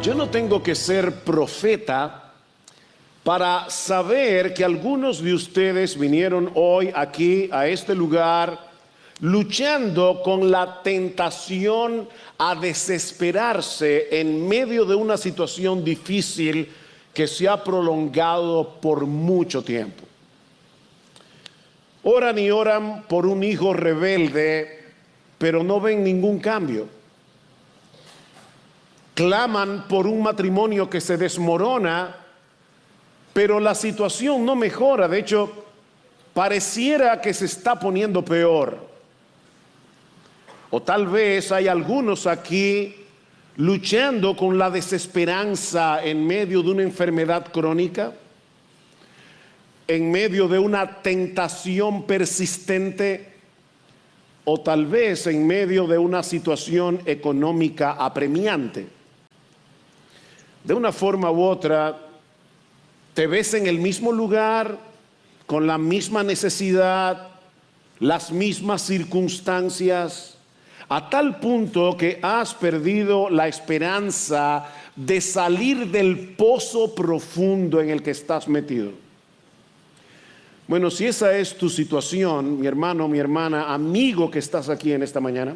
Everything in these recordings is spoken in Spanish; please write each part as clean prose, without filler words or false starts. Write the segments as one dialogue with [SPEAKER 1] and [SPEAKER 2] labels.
[SPEAKER 1] Yo no tengo que ser profeta para saber que algunos de ustedes vinieron hoy aquí a este lugar luchando con la tentación a desesperarse en medio de una situación difícil que se ha prolongado por mucho tiempo. Oran y oran por un hijo rebelde, pero no ven ningún cambio. Claman por un matrimonio que se desmorona, pero la situación no mejora. De hecho, pareciera que se está poniendo peor. O tal vez hay algunos aquí luchando con la desesperanza en medio de una enfermedad crónica, en medio de una tentación persistente, o tal vez en medio de una situación económica apremiante. De una forma u otra, te ves en el mismo lugar, con la misma necesidad, las mismas circunstancias, a tal punto que has perdido la esperanza de salir del pozo profundo en el que estás metido. Bueno, si esa es tu situación, mi hermano, mi hermana, amigo que estás aquí en esta mañana,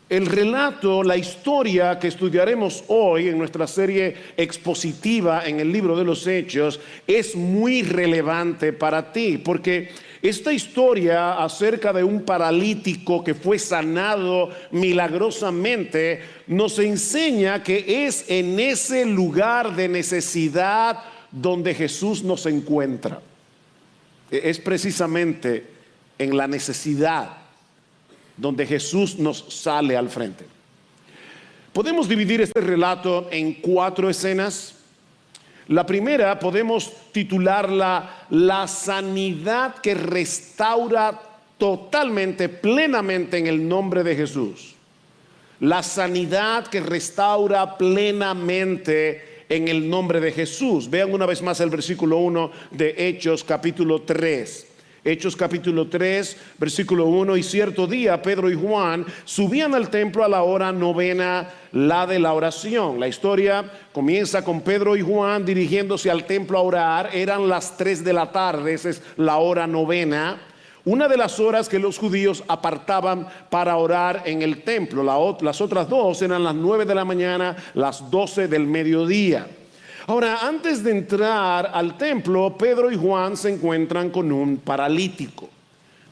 [SPEAKER 1] el relato, la historia que estudiaremos hoy en nuestra serie expositiva en el libro de los Hechos es muy relevante para ti, porque esta historia acerca de un paralítico que fue sanado milagrosamente nos enseña que es en ese lugar de necesidad donde Jesús nos encuentra. Es precisamente en la necesidad donde Jesús nos sale al frente. Podemos dividir este relato en 4 escenas. La primera podemos titularla La sanidad que restaura totalmente, plenamente en el nombre de Jesús. La sanidad que restaura plenamente en el nombre de Jesús. Vean una vez más el versículo 1 de Hechos capítulo 3. Hechos capítulo 3, versículo 1. Y cierto día Pedro y Juan subían al templo a la hora novena, la de la oración. La historia comienza con Pedro y Juan dirigiéndose al templo a orar. Eran las 3 de la tarde, esa es la hora novena, una de las horas que los judíos apartaban para orar en el templo. Las otras 2 eran las 9 de la mañana, las 12 del mediodía. Ahora, antes de entrar al templo, Pedro y Juan se encuentran con un paralítico.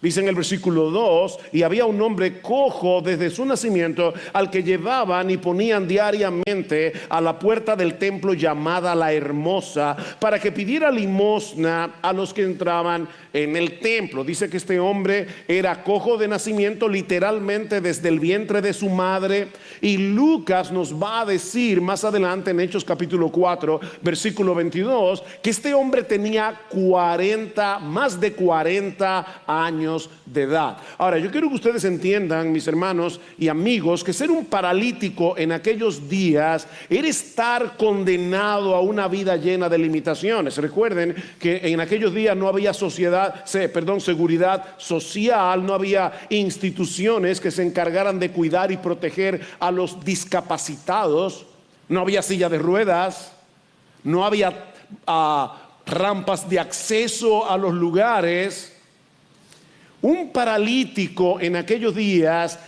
[SPEAKER 1] Dice en el versículo 2, y había un hombre cojo desde su nacimiento, al que llevaban y ponían diariamente a la puerta del templo llamada La Hermosa, para que pidiera limosna a los que entraban en el templo. Dice que este hombre era cojo de nacimiento, literalmente desde el vientre de su madre. Y Lucas nos va a decir más adelante en Hechos capítulo 4, versículo 22, que este hombre tenía más de 40 años de edad. Ahora, yo quiero que ustedes entiendan, mis hermanos y amigos, que ser un paralítico en aquellos días era estar condenado a una vida llena de limitaciones. Recuerden que en aquellos días no había seguridad social, no había instituciones que se encargaran de cuidar y proteger a los discapacitados, no había silla de ruedas, no había rampas de acceso a los lugares. Un paralítico en aquellos días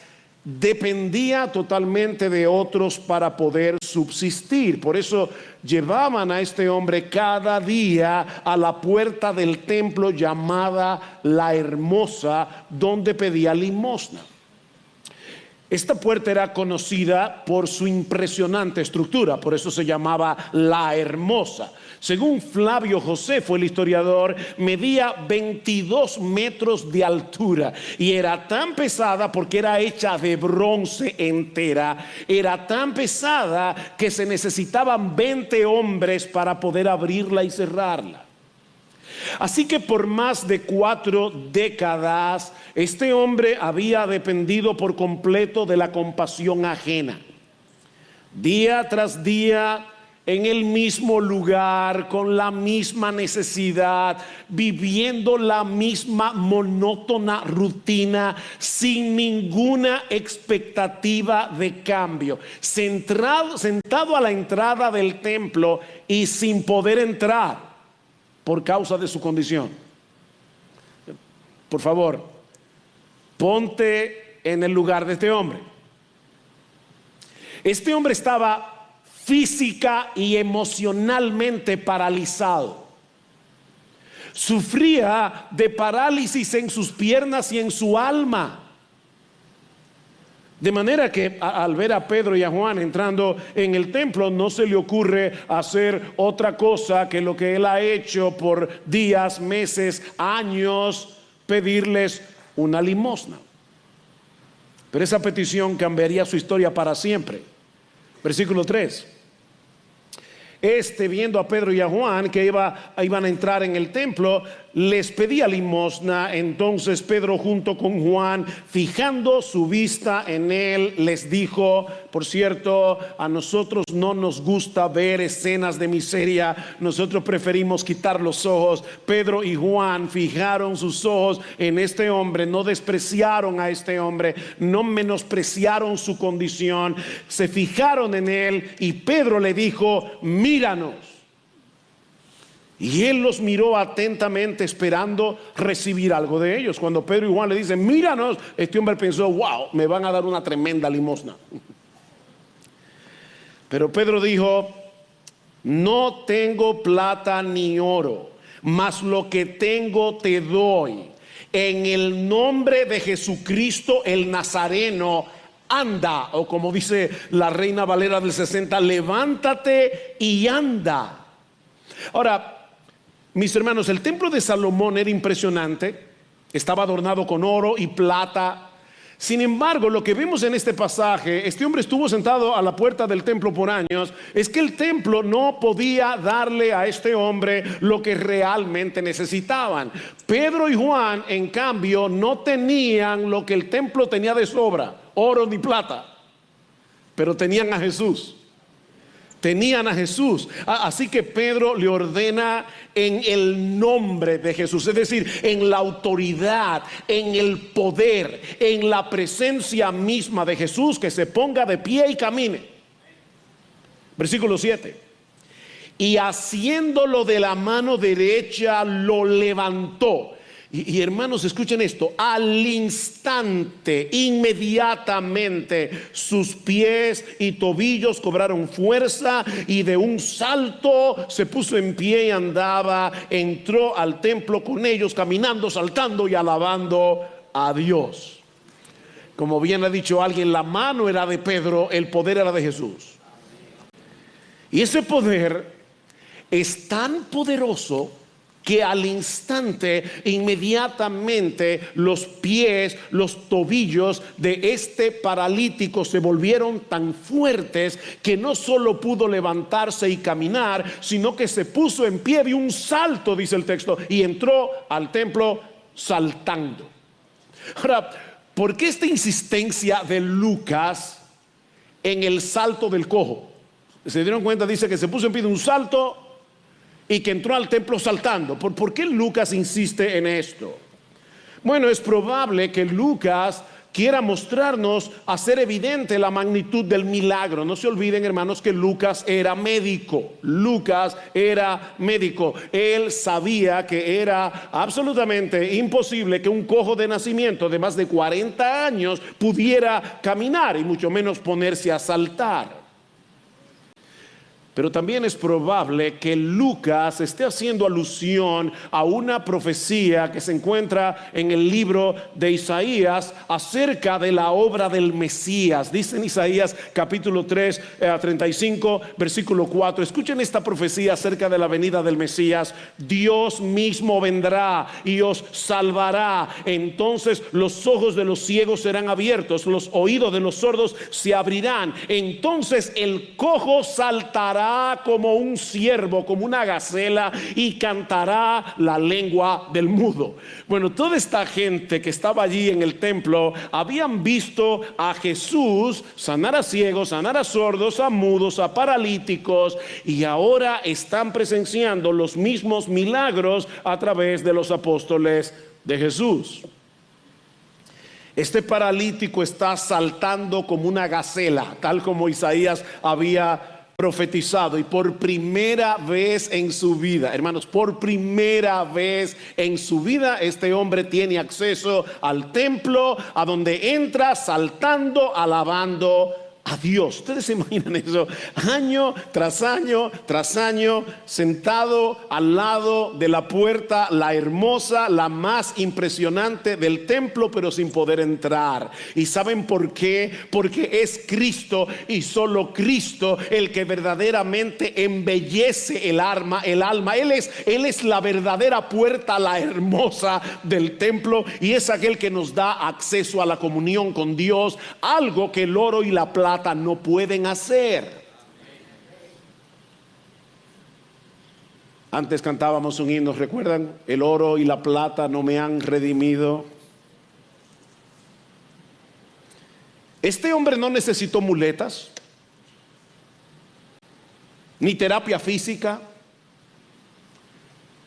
[SPEAKER 1] dependía totalmente de otros para poder subsistir. Por eso llevaban a este hombre cada día a la puerta del templo llamada La Hermosa, donde pedía limosna. Esta puerta era conocida por su impresionante estructura, por eso se llamaba La Hermosa. Según Flavio Josefo, el historiador, medía 22 metros de altura y era tan pesada porque era hecha de bronce entera. Era tan pesada que se necesitaban 20 hombres para poder abrirla y cerrarla. Así que por más de 4 décadas, este hombre había dependido por completo de la compasión ajena. Día tras día, en el mismo lugar, con la misma necesidad, viviendo la misma monótona rutina, sin ninguna expectativa de cambio, sentado a la entrada del templo y sin poder entrar por causa de su condición. Por favor, ponte en el lugar de este hombre. Este hombre estaba física y emocionalmente paralizado. Sufría de parálisis en sus piernas y en su alma. De manera que al ver a Pedro y a Juan entrando en el templo, no se le ocurre hacer otra cosa que lo que él ha hecho por días, meses, años: pedirles una limosna. Pero esa petición cambiaría su historia para siempre. Versículo 3. Viendo a Pedro y a Juan que iban a entrar en el templo, les pedía limosna. Entonces Pedro, junto con Juan, fijando su vista en él, les dijo: por cierto, a nosotros no nos gusta ver escenas de miseria, nosotros preferimos quitar los ojos. Pedro y Juan fijaron sus ojos en este hombre, no despreciaron a este hombre, no menospreciaron su condición, se fijaron en él, y Pedro le dijo: míranos. Y él los miró atentamente, esperando recibir algo de ellos. Cuando Pedro y Juan le dicen: míranos, este hombre pensó: wow, me van a dar una tremenda limosna. Pero Pedro dijo: no tengo plata ni oro, mas lo que tengo te doy. En el nombre de Jesucristo el Nazareno, anda. O como dice la Reina Valera del 60, levántate y anda. Ahora, mis hermanos, el templo de Salomón era impresionante, estaba adornado con oro y plata. Sin embargo, lo que vemos en este pasaje, este hombre estuvo sentado a la puerta del templo por años, es que el templo no podía darle a este hombre lo que realmente necesitaban. Pedro y Juan, en cambio, no tenían lo que el templo tenía de sobra: oro ni plata, pero tenían a Jesús. Tenían a Jesús. Así que Pedro le ordena en el nombre de Jesús, es decir, en la autoridad, en el poder, en la presencia misma de Jesús, que se ponga de pie y camine. Versículo 7. Y haciéndolo de la mano derecha, lo levantó. Y hermanos, escuchen esto: al instante, inmediatamente, sus pies y tobillos cobraron fuerza, y de un salto se puso en pie y andaba. Entró al templo con ellos, caminando, saltando y alabando a Dios. Como bien ha dicho alguien, la mano era de Pedro, el poder era de Jesús. Y ese poder es tan poderoso que al instante, inmediatamente, los pies, los tobillos de este paralítico se volvieron tan fuertes que no solo pudo levantarse y caminar, sino que se puso en pie de un salto, dice el texto, y entró al templo saltando. Ahora, ¿por qué esta insistencia de Lucas en el salto del cojo? ¿Se dieron cuenta? Dice que se puso en pie de un salto y que entró al templo saltando. ¿Por qué Lucas insiste en esto? Bueno, es probable que Lucas quiera mostrarnos, hacer evidente la magnitud del milagro. No se olviden, hermanos, que Lucas era médico. Lucas era médico. Él sabía que era absolutamente imposible que un cojo de nacimiento de más de 40 años pudiera caminar, y mucho menos ponerse a saltar. Pero también es probable que Lucas esté haciendo alusión a una profecía que se encuentra en el libro de Isaías acerca de la obra del Mesías. Dice en Isaías capítulo 3, 35, versículo 4. Escuchen esta profecía acerca de la venida del Mesías. Dios mismo vendrá y os salvará. Entonces los ojos de los ciegos serán abiertos, los oídos de los sordos se abrirán. Entonces el cojo saltará hablará como un ciervo, como una gacela, y cantará la lengua del mudo. Bueno, toda esta gente que estaba allí en el templo habían visto a Jesús sanar a ciegos, sanar a sordos, a mudos, a paralíticos, y ahora están presenciando los mismos milagros a través de los apóstoles de Jesús. Este paralítico está saltando como una gacela, tal como Isaías había profetizado, y por primera vez en su vida, hermanos, por primera vez en su vida, este hombre tiene acceso al templo, a donde entra saltando, alabando a Dios. Ustedes se imaginan eso, año tras año tras año, sentado al lado de la puerta, la hermosa, la más impresionante del templo, pero sin poder entrar. ¿Y saben por qué? Porque es Cristo, y solo Cristo, el que verdaderamente embellece el alma. Él es la verdadera puerta, la hermosa del templo, y es aquel que nos da acceso a la comunión con Dios, algo que el oro y la plata no pueden hacer. Antes cantábamos un himno, ¿recuerdan? El oro y la plata no me han redimido. Este hombre no necesitó muletas, ni terapia física,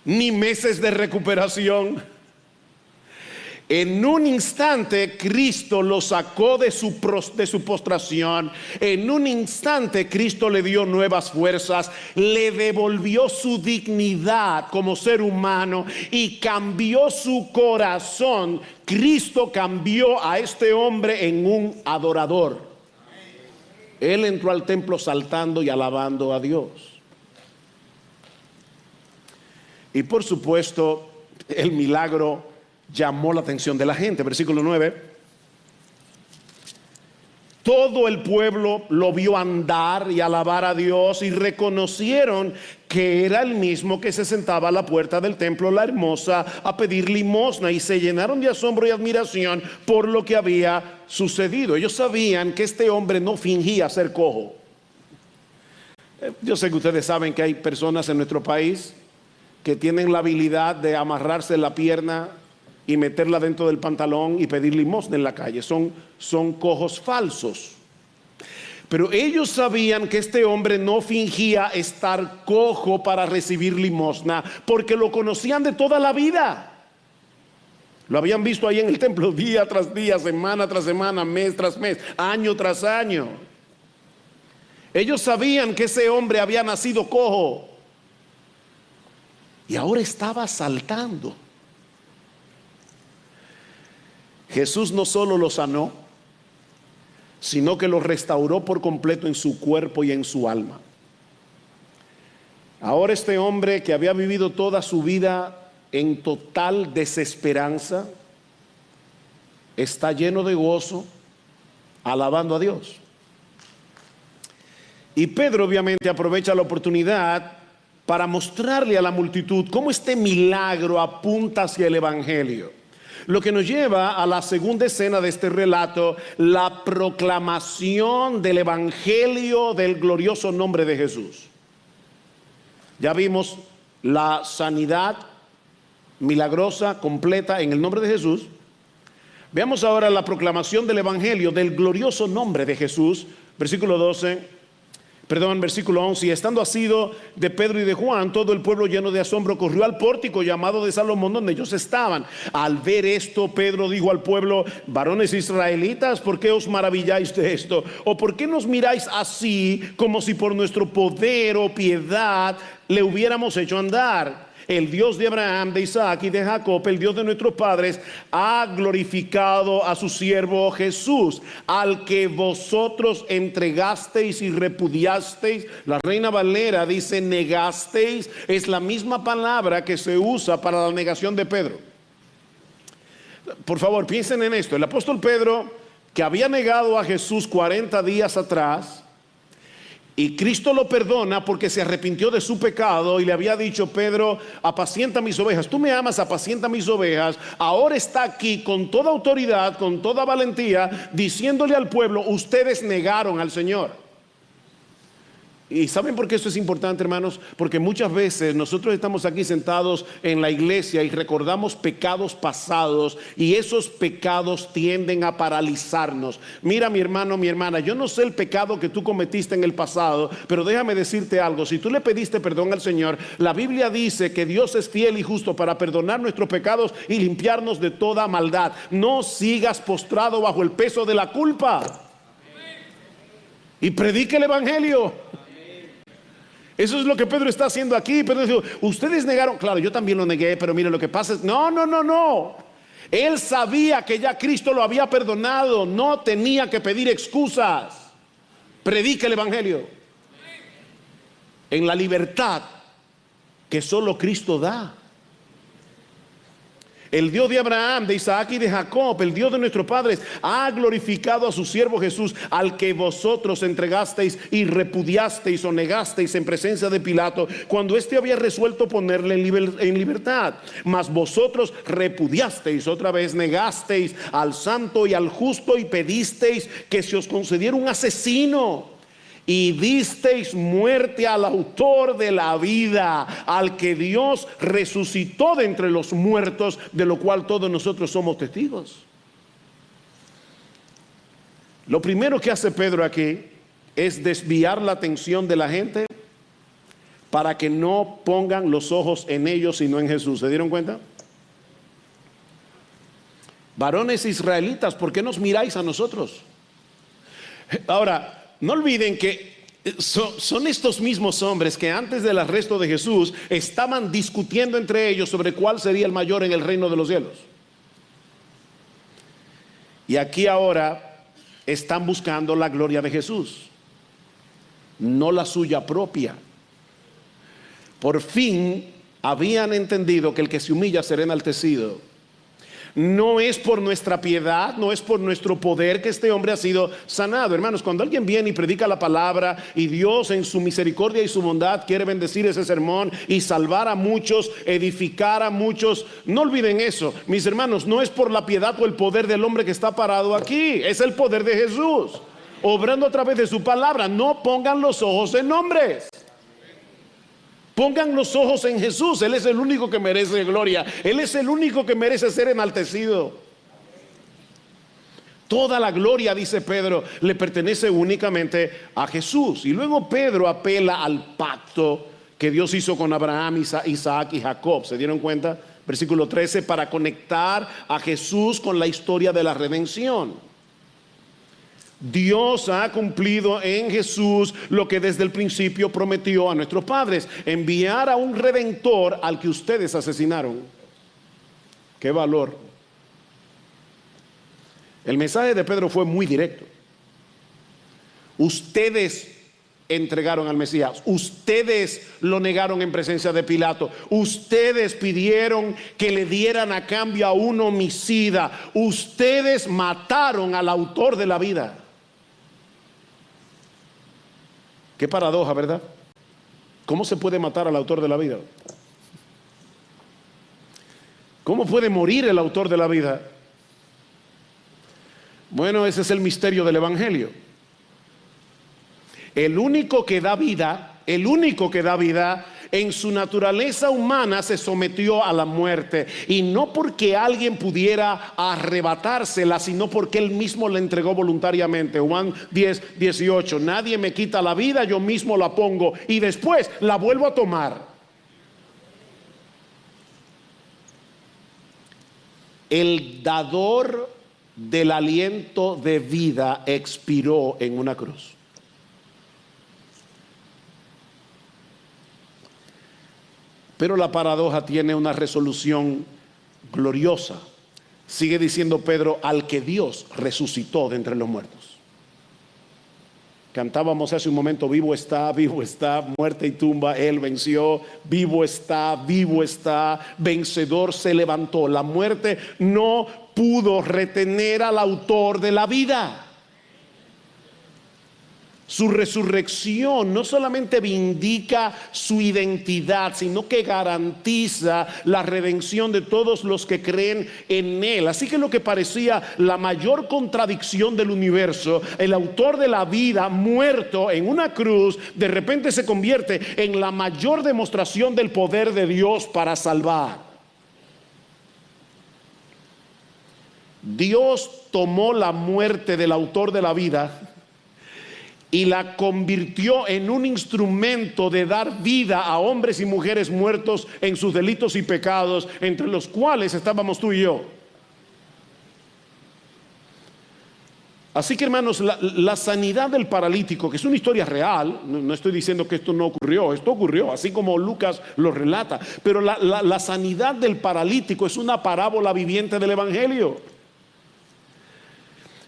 [SPEAKER 1] ni meses de recuperación. En un instante Cristo lo sacó de su postración. En un instante Cristo le dio nuevas fuerzas, le devolvió su dignidad como ser humano y cambió su corazón. Cristo cambió a este hombre en un adorador. Él entró al templo saltando y alabando a Dios. Y por supuesto, el milagro llamó la atención de la gente. Versículo 9. Todo el pueblo lo vio andar y alabar a Dios, y reconocieron que era el mismo que se sentaba a la puerta del templo, la hermosa, a pedir limosna, y se llenaron de asombro y admiración por lo que había sucedido. Ellos sabían que este hombre no fingía ser cojo. Yo sé que ustedes saben que hay personas en nuestro país que tienen la habilidad de amarrarse la pierna y meterla dentro del pantalón y pedir limosna en la calle. Son cojos falsos. Pero ellos sabían que este hombre no fingía estar cojo para recibir limosna, porque lo conocían de toda la vida. Lo habían visto ahí en el templo día tras día, semana tras semana, mes tras mes, año tras año. Ellos sabían que ese hombre había nacido cojo y ahora estaba saltando. Jesús no solo lo sanó, sino que lo restauró por completo en su cuerpo y en su alma. Ahora este hombre, que había vivido toda su vida en total desesperanza, está lleno de gozo, alabando a Dios. Y Pedro obviamente aprovecha la oportunidad para mostrarle a la multitud cómo este milagro apunta hacia el evangelio. Lo que nos lleva a la segunda escena de este relato, la proclamación del evangelio del glorioso nombre de Jesús. Ya vimos la sanidad milagrosa, completa en el nombre de Jesús. Veamos ahora la proclamación del evangelio del glorioso nombre de Jesús. Versículo 11, y estando asido de Pedro y de Juan, todo el pueblo lleno de asombro corrió al pórtico llamado de Salomón, donde ellos estaban. Al ver esto, Pedro dijo al pueblo: varones israelitas, ¿por qué os maravilláis de esto? ¿O por qué nos miráis así, como si por nuestro poder o piedad le hubiéramos hecho andar? El Dios de Abraham, de Isaac y de Jacob, el Dios de nuestros padres, ha glorificado a su siervo Jesús, al que vosotros entregasteis y repudiasteis. La Reina Valera dice negasteis. Es la misma palabra que se usa para la negación de Pedro. Por favor, piensen en esto. El apóstol Pedro, que había negado a Jesús 40 días atrás, y Cristo lo perdona porque se arrepintió de su pecado y le había dicho: Pedro, apacienta mis ovejas. Tú me amas, apacienta mis ovejas. Ahora está aquí con toda autoridad, con toda valentía, diciéndole al pueblo: ustedes negaron al Señor. ¿Y saben por qué esto es importante, hermanos? Porque muchas veces nosotros estamos aquí sentados en la iglesia y recordamos pecados pasados, y esos pecados tienden a paralizarnos. Mira, mi hermano, mi hermana, yo no sé el pecado que tú cometiste en el pasado, pero déjame decirte algo. Si tú le pediste perdón al Señor, la Biblia dice que Dios es fiel y justo para perdonar nuestros pecados y limpiarnos de toda maldad. No sigas postrado bajo el peso de la culpa. Y predique el evangelio. Eso es lo que Pedro está haciendo aquí. Pedro dijo, ustedes negaron. Claro, yo también lo negué, pero mire, lo que pasa es, no. Él sabía que ya Cristo lo había perdonado. No tenía que pedir excusas. Predica el evangelio en la libertad que solo Cristo da. El Dios de Abraham, de Isaac y de Jacob, el Dios de nuestros padres, ha glorificado a su siervo Jesús, al que vosotros entregasteis y repudiasteis o negasteis en presencia de Pilato, cuando éste había resuelto ponerle en libertad. Mas vosotros repudiasteis, otra vez negasteis al santo y al justo, y pedisteis que se os concediera un asesino. Y disteis muerte al autor de la vida, al que Dios resucitó de entre los muertos, de lo cual todos nosotros somos testigos. Lo primero que hace Pedro aquí es desviar la atención de la gente para que no pongan los ojos en ellos sino en Jesús. ¿Se dieron cuenta? Varones israelitas, ¿por qué nos miráis a nosotros? Ahora, no olviden que son estos mismos hombres que antes del arresto de Jesús estaban discutiendo entre ellos sobre cuál sería el mayor en el reino de los cielos. Y aquí ahora están buscando la gloria de Jesús, no la suya propia. Por fin habían entendido que el que se humilla será enaltecido. No es por nuestra piedad, no es por nuestro poder que este hombre ha sido sanado. Hermanos, cuando alguien viene y predica la palabra, y Dios en su misericordia y su bondad quiere bendecir ese sermón y salvar a muchos, edificar a muchos, no olviden eso, mis hermanos. No es por la piedad o el poder del hombre que está parado aquí, es el poder de Jesús obrando a través de su palabra. No pongan los ojos en hombres, pongan los ojos en Jesús. Él es el único que merece gloria. Él es el único que merece ser enaltecido. Toda la gloria, dice Pedro, le pertenece únicamente a Jesús. Y luego Pedro apela al pacto que Dios hizo con Abraham, Isaac y Jacob. ¿Se dieron cuenta? Versículo 13, para conectar a Jesús con la historia de la redención. Dios ha cumplido en Jesús lo que desde el principio prometió a nuestros padres: enviar a un redentor al que ustedes asesinaron. ¡Qué valor! El mensaje de Pedro fue muy directo. Ustedes entregaron al Mesías, ustedes lo negaron en presencia de Pilato, ustedes pidieron que le dieran a cambio a un homicida, ustedes mataron al autor de la vida. Qué paradoja, ¿verdad? ¿Cómo se puede matar al autor de la vida? ¿Cómo puede morir el autor de la vida? Bueno, ese es el misterio del evangelio. El único que da vida, en su naturaleza humana se sometió a la muerte, y no porque alguien pudiera arrebatársela, sino porque él mismo la entregó voluntariamente. Juan 10:18, nadie me quita la vida, yo mismo la pongo y después la vuelvo a tomar. El dador del aliento de vida expiró en una cruz. Pero la paradoja tiene una resolución gloriosa. Sigue diciendo Pedro, al que Dios resucitó de entre los muertos. Cantábamos hace un momento, vivo está, muerte y tumba Él venció, vivo está, vencedor se levantó. La muerte no pudo retener al autor de la vida. Su resurrección no solamente vindica su identidad, sino que garantiza la redención de todos los que creen en Él. Así que lo que parecía la mayor contradicción del universo, el autor de la vida muerto en una cruz, de repente se convierte en la mayor demostración del poder de Dios para salvar. Dios tomó la muerte del autor de la vida y la convirtió en un instrumento de dar vida a hombres y mujeres muertos en sus delitos y pecados, entre los cuales estábamos tú y yo. Así que, hermanos, la sanidad del paralítico, que es una historia real, no estoy diciendo que esto no ocurrió, esto ocurrió, así como Lucas lo relata, pero la sanidad del paralítico es una parábola viviente del Evangelio.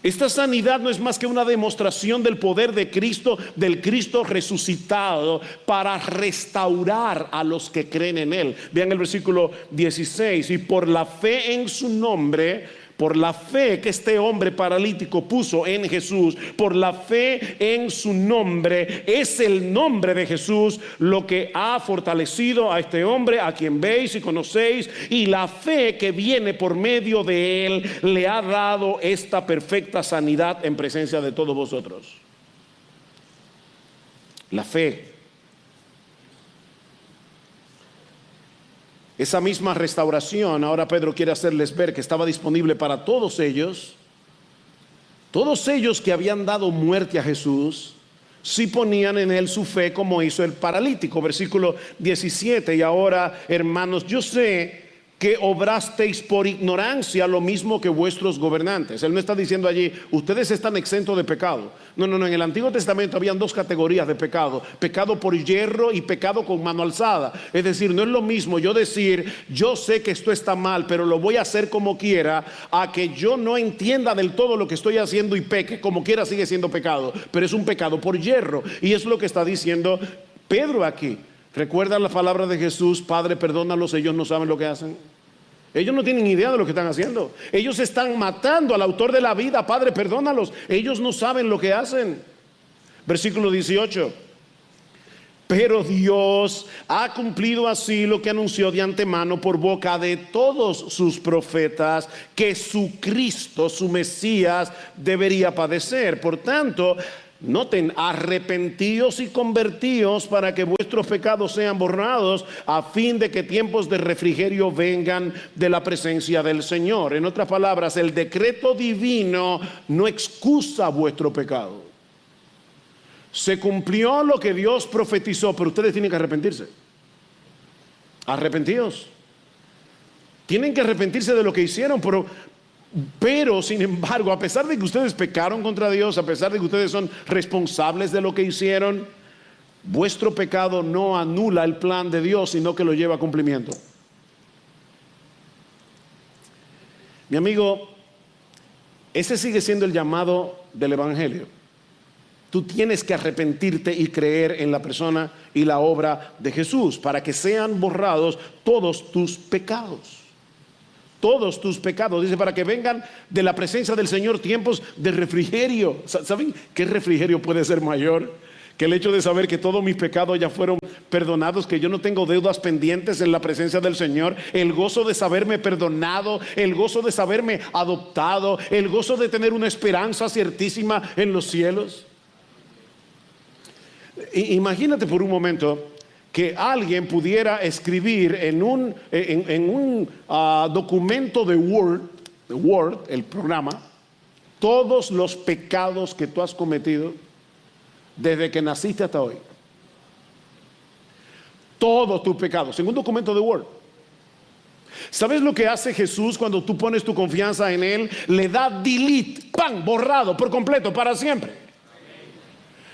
[SPEAKER 1] Esta sanidad no es más que una demostración del poder de Cristo, del Cristo resucitado, para restaurar a los que creen en Él. Vean el versículo 16: y por la fe en su nombre, por la fe que este hombre paralítico puso en Jesús, por la fe en su nombre, es el nombre de Jesús lo que ha fortalecido a este hombre, a quien veis y conocéis, y la fe que viene por medio de él le ha dado esta perfecta sanidad en presencia de todos vosotros. La fe. Esa misma restauración, ahora Pedro quiere hacerles ver que estaba disponible para todos ellos que habían dado muerte a Jesús, si ponían en él su fe, como hizo el paralítico. Versículo 17: y ahora, hermanos, yo sé que obrasteis por ignorancia lo mismo que vuestros gobernantes. Él no está diciendo allí, ustedes están exentos de pecado. No, en el Antiguo Testamento habían dos categorías de pecado: pecado por hierro y pecado con mano alzada. Es decir, no es lo mismo yo decir, yo sé que esto está mal, pero lo voy a hacer como quiera, a que yo no entienda del todo lo que estoy haciendo y peque. Como quiera sigue siendo pecado, pero es un pecado por hierro. Y es lo que está diciendo Pedro aquí. ¿Recuerda la palabra de Jesús? Padre, perdónalos, ellos no saben lo que hacen. Ellos no tienen idea de lo que están haciendo. Ellos están matando al autor de la vida. Padre, perdónalos, ellos no saben lo que hacen. Versículo 18: pero Dios ha cumplido así lo que anunció de antemano por boca de todos sus profetas, que su Cristo, su Mesías, debería padecer. Por tanto, noten, arrepentíos y convertíos para que vuestros pecados sean borrados, a fin de que tiempos de refrigerio vengan de la presencia del Señor. En otras palabras, el decreto divino no excusa vuestro pecado. Se cumplió lo que Dios profetizó, pero ustedes tienen que arrepentirse. Arrepentíos. Tienen que arrepentirse de lo que hicieron, pero sin embargo, a pesar de que ustedes pecaron contra Dios, a pesar de que ustedes son responsables de lo que hicieron, vuestro pecado no anula el plan de Dios, sino que lo lleva a cumplimiento. Mi amigo, ese sigue siendo el llamado del Evangelio. Tú tienes que arrepentirte y creer en la persona y la obra de Jesús para que sean borrados todos tus pecados. Todos tus pecados, dice, para que vengan de la presencia del Señor tiempos de refrigerio. ¿Saben qué refrigerio puede ser mayor que el hecho de saber que todos mis pecados ya fueron perdonados, que yo no tengo deudas pendientes en la presencia del Señor? El gozo de saberme perdonado, el gozo de saberme adoptado, el gozo de tener una esperanza ciertísima en los cielos. Imagínate por un momento que alguien pudiera escribir en un documento de Word, el programa, todos los pecados que tú has cometido desde que naciste hasta hoy. Todos tus pecados, en un documento de Word. ¿Sabes lo que hace Jesús cuando tú pones tu confianza en Él? Le da delete, ¡pam!, borrado por completo, para siempre.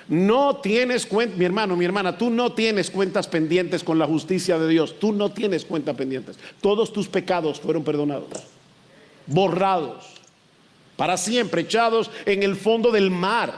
[SPEAKER 1] No tienes cuenta, mi hermano, mi hermana, tú no tienes cuentas pendientes con la justicia de Dios. Tú no tienes cuentas pendientes. Todos tus pecados fueron perdonados, borrados, para siempre, echados en el fondo del mar.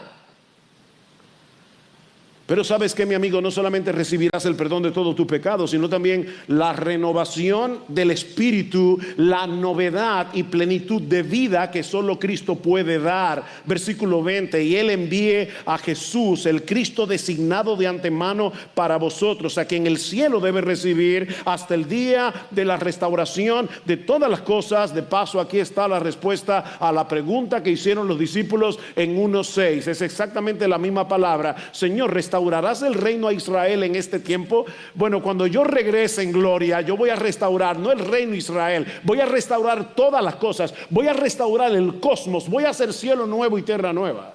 [SPEAKER 1] Pero sabes que, mi amigo, no solamente recibirás el perdón de todos tus pecados, sino también la renovación del espíritu, la novedad y plenitud de vida que solo Cristo puede dar. Versículo 20, y Él envíe a Jesús, el Cristo designado de antemano para vosotros, a quien el cielo debe recibir hasta el día de la restauración de todas las cosas. De paso, aquí está la respuesta a la pregunta que hicieron los discípulos en 1:6. Es exactamente la misma palabra. Señor, ¿restaurarás el reino a Israel en este tiempo? Bueno, cuando yo regrese en gloria, yo voy a restaurar no el reino de Israel, voy a restaurar todas las cosas, voy a restaurar el cosmos, voy a hacer cielo nuevo y tierra nueva.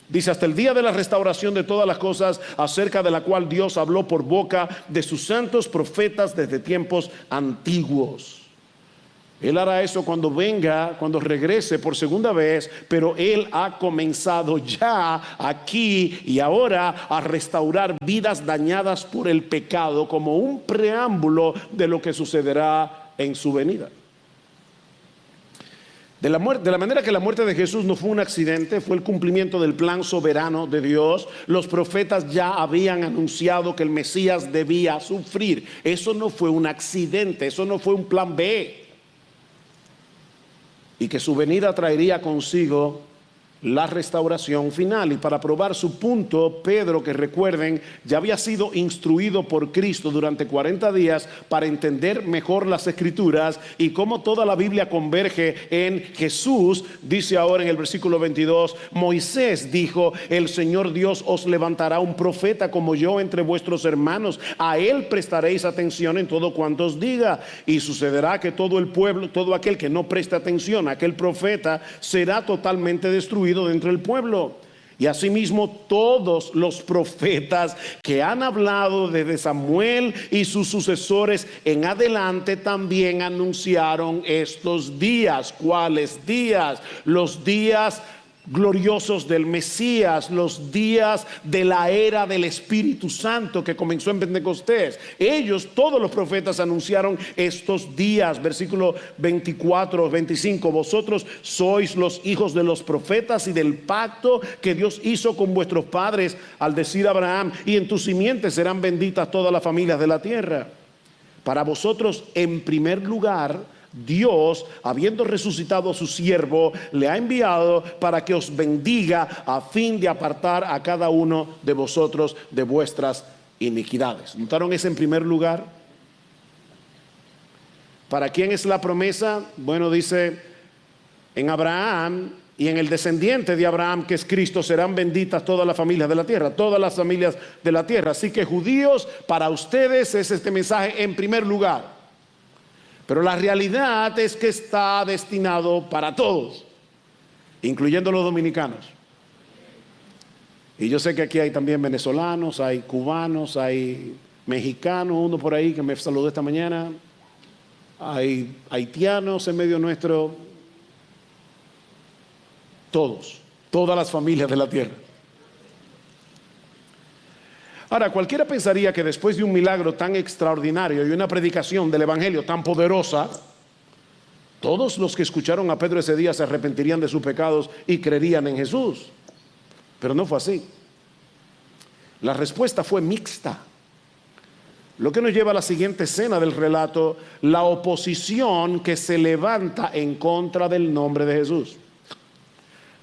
[SPEAKER 1] Dice, hasta el día de la restauración de todas las cosas, acerca de la cual Dios habló por boca de sus santos profetas desde tiempos antiguos. Él hará eso cuando venga, cuando regrese por segunda vez, pero Él ha comenzado ya aquí y ahora a restaurar vidas dañadas por el pecado como un preámbulo de lo que sucederá en su venida. De la manera que la muerte de Jesús no fue un accidente, fue el cumplimiento del plan soberano de Dios. Los profetas ya habían anunciado que el Mesías debía sufrir. Eso no fue un accidente, eso no fue un plan B. Y que su venida traería consigo la restauración final. Y para probar su punto, Pedro, que recuerden, ya había sido instruido por Cristo durante 40 días para entender mejor las Escrituras y cómo toda la Biblia converge en Jesús. Dice ahora en el versículo 22, Moisés dijo, el Señor Dios os levantará un profeta como yo entre vuestros hermanos, a él prestaréis atención en todo cuanto os diga, y sucederá que todo el pueblo, todo aquel que no preste atención a aquel profeta, será totalmente destruido dentro del pueblo. Y asimismo todos los profetas que han hablado desde Samuel y sus sucesores en adelante también anunciaron estos días. ¿Cuáles días? Los días gloriosos del Mesías, los días de la era del Espíritu Santo que comenzó en Pentecostés. Ellos, todos los profetas, anunciaron estos días. Versículo 24, 25, vosotros sois los hijos de los profetas y del pacto que Dios hizo con vuestros padres al decir a Abraham, y en tus simientes serán benditas todas las familias de la tierra. Para vosotros, en primer lugar, Dios, habiendo resucitado a su siervo, le ha enviado para que os bendiga a fin de apartar a cada uno de vosotros de vuestras iniquidades. ¿Notaron ese en primer lugar? ¿Para quién es la promesa? Bueno, dice, en Abraham y en el descendiente de Abraham, que es Cristo, serán benditas todas las familias de la tierra, todas las familias de la tierra. Así que judíos, para ustedes es este mensaje en primer lugar. Pero la realidad es que está destinado para todos, incluyendo los dominicanos. Y yo sé que aquí hay también venezolanos, hay cubanos, hay mexicanos, uno por ahí que me saludó esta mañana, hay haitianos en medio nuestro, todos, todas las familias de la tierra. Ahora, cualquiera pensaría que después de un milagro tan extraordinario y una predicación del evangelio tan poderosa, todos los que escucharon a Pedro ese día se arrepentirían de sus pecados y creerían en Jesús. Pero no fue así. La respuesta fue mixta. Lo que nos lleva a la siguiente escena del relato, la oposición que se levanta en contra del nombre de Jesús.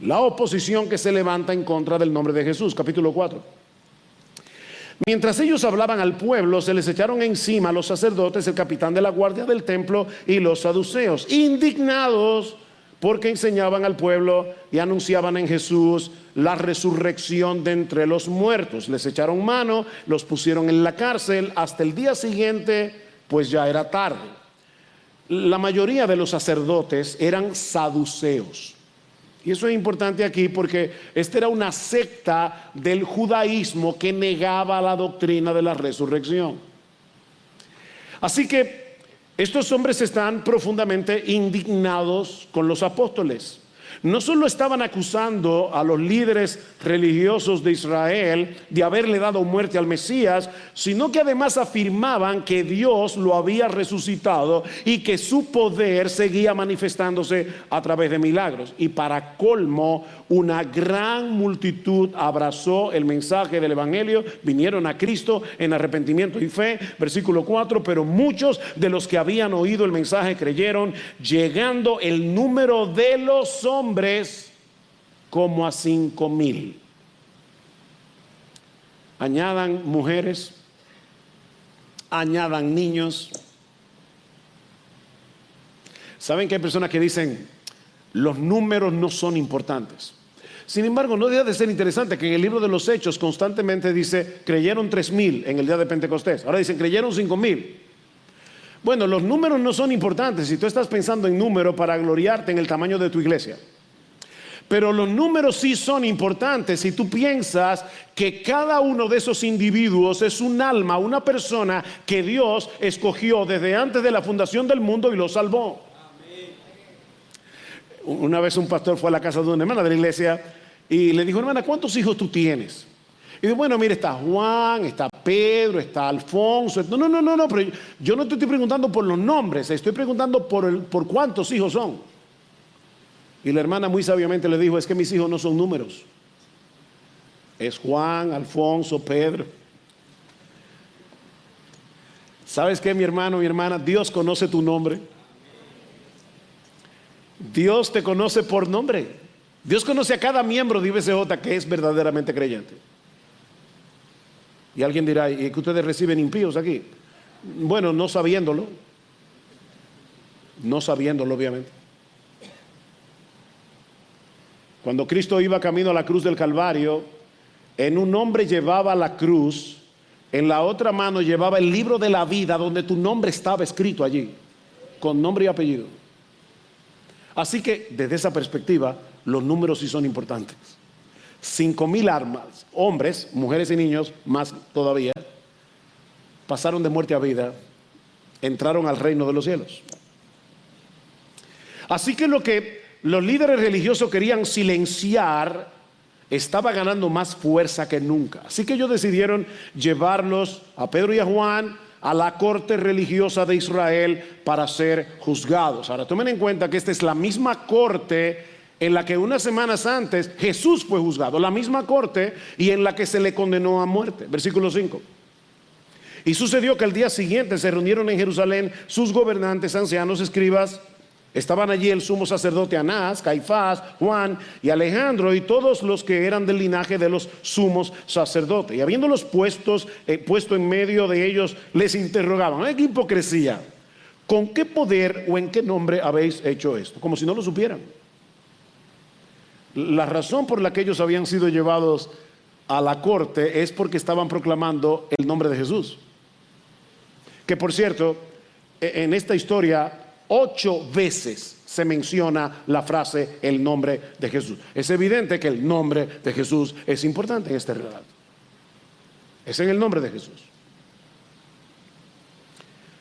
[SPEAKER 1] La oposición que se levanta en contra del nombre de Jesús, capítulo 4. Mientras ellos hablaban al pueblo, se les echaron encima los sacerdotes, el capitán de la guardia del templo y los saduceos, indignados porque enseñaban al pueblo y anunciaban en Jesús la resurrección de entre los muertos. Les echaron mano, los pusieron en la cárcel hasta el día siguiente, pues ya era tarde. La mayoría de los sacerdotes eran saduceos. Y eso es importante aquí porque esta era una secta del judaísmo que negaba la doctrina de la resurrección. Así que estos hombres están profundamente indignados con los apóstoles. no solo estaban acusando a los líderes religiosos de Israel de haberle dado muerte al Mesías, sino que además afirmaban que Dios lo había resucitado y que su poder seguía manifestándose a través de milagros. Y para colmo, una gran multitud abrazó el mensaje del Evangelio, vinieron a Cristo en arrepentimiento y fe. Versículo 4, pero muchos de los que habían oído el mensaje creyeron, llegando el número de los hombres como a 5,000. Añadan mujeres, añadan niños. ¿Saben que hay personas que dicen los números no son importantes? Sin embargo, no deja de ser interesante que en el libro de los Hechos constantemente dice creyeron 3,000 en el día de Pentecostés. Ahora dicen creyeron 5,000. Bueno, los números no son importantes si tú estás pensando en número para gloriarte en el tamaño de tu iglesia. Pero los números sí son importantes si tú piensas que cada uno de esos individuos es un alma, una persona que Dios escogió desde antes de la fundación del mundo y lo salvó. Una vez un pastor fue a la casa de una hermana de la iglesia y le dijo, hermana, ¿cuántos hijos tú tienes? Y dijo, bueno, mire, está Juan, está Pedro, está Alfonso. No, pero yo no te estoy preguntando por los nombres, estoy preguntando por cuántos hijos son. Y la hermana muy sabiamente le dijo, es que mis hijos no son números. Es Juan, Alfonso, Pedro. ¿Sabes qué, mi hermano, mi hermana? Dios conoce tu nombre. Dios te conoce por nombre. Dios conoce a cada miembro de IBCJ que es verdaderamente creyente. Y alguien dirá, ¿y que ustedes reciben impíos aquí? Bueno, no sabiéndolo. No sabiéndolo, obviamente. Cuando Cristo iba camino a la cruz del Calvario, en un hombre llevaba la cruz, en la otra mano llevaba el libro de la vida donde tu nombre estaba escrito allí, con nombre y apellido. Así que desde esa perspectiva, los números sí son importantes. 5,000 almas, hombres, mujeres y niños, más todavía, pasaron de muerte a vida, entraron al reino de los cielos. Así que lo que los líderes religiosos querían silenciar estaba ganando más fuerza que nunca. Así que ellos decidieron llevarlos a Pedro y a Juan a la corte religiosa de Israel para ser juzgados. Ahora tomen en cuenta que esta es la misma corte en la que unas semanas antes Jesús fue juzgado, la misma corte y en la que se le condenó a muerte. Versículo 5. Y sucedió que al día siguiente se reunieron en Jerusalén sus gobernantes, ancianos, escribas. Estaban allí el sumo sacerdote Anás, Caifás, Juan y Alejandro y todos los que eran del linaje de los sumos sacerdotes. Y habiéndolos puesto en medio de ellos, les interrogaban. ¡Ay, qué hipocresía! ¿Con qué poder o en qué nombre habéis hecho esto? Como si no lo supieran. La razón por la que ellos habían sido llevados a la corte es porque estaban proclamando el nombre de Jesús. Que por cierto, en esta historia 8 veces se menciona la frase el nombre de Jesús. Es evidente que el nombre de Jesús es importante en este relato. Es en el nombre de Jesús.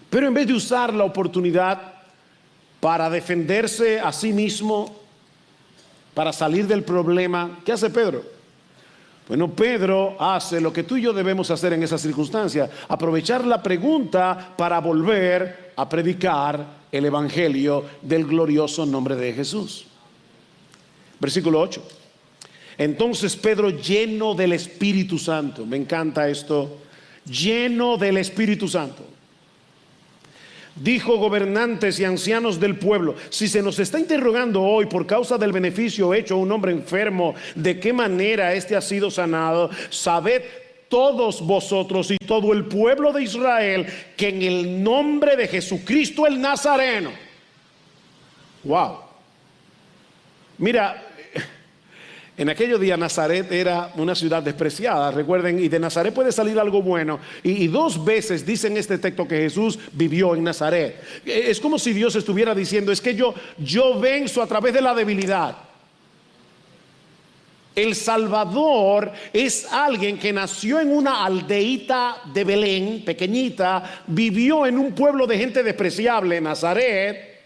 [SPEAKER 1] Pero en vez de usar la oportunidad para defenderse a sí mismo, para salir del problema, ¿qué hace Pedro? Bueno, Pedro hace lo que tú y yo debemos hacer en esas circunstancias, aprovechar la pregunta para volver a predicar el evangelio del glorioso nombre de Jesús. Versículo 8. Entonces Pedro, lleno del Espíritu Santo, me encanta esto, lleno del Espíritu Santo, dijo: gobernantes y ancianos del pueblo, si se nos está interrogando hoy por causa del beneficio hecho a un hombre enfermo, de qué manera éste ha sido sanado, sabed todos vosotros y todo el pueblo de Israel que en el nombre de Jesucristo el Nazareno. Wow. Mira, en aquellos días Nazaret era una ciudad despreciada, recuerden, y de Nazaret puede salir algo bueno. Y 2 veces dice en este texto que Jesús vivió en Nazaret. Es como si Dios estuviera diciendo: es que yo venzo a través de la debilidad. El Salvador es alguien que nació en una aldeíta de Belén, pequeñita, vivió en un pueblo de gente despreciable, Nazaret,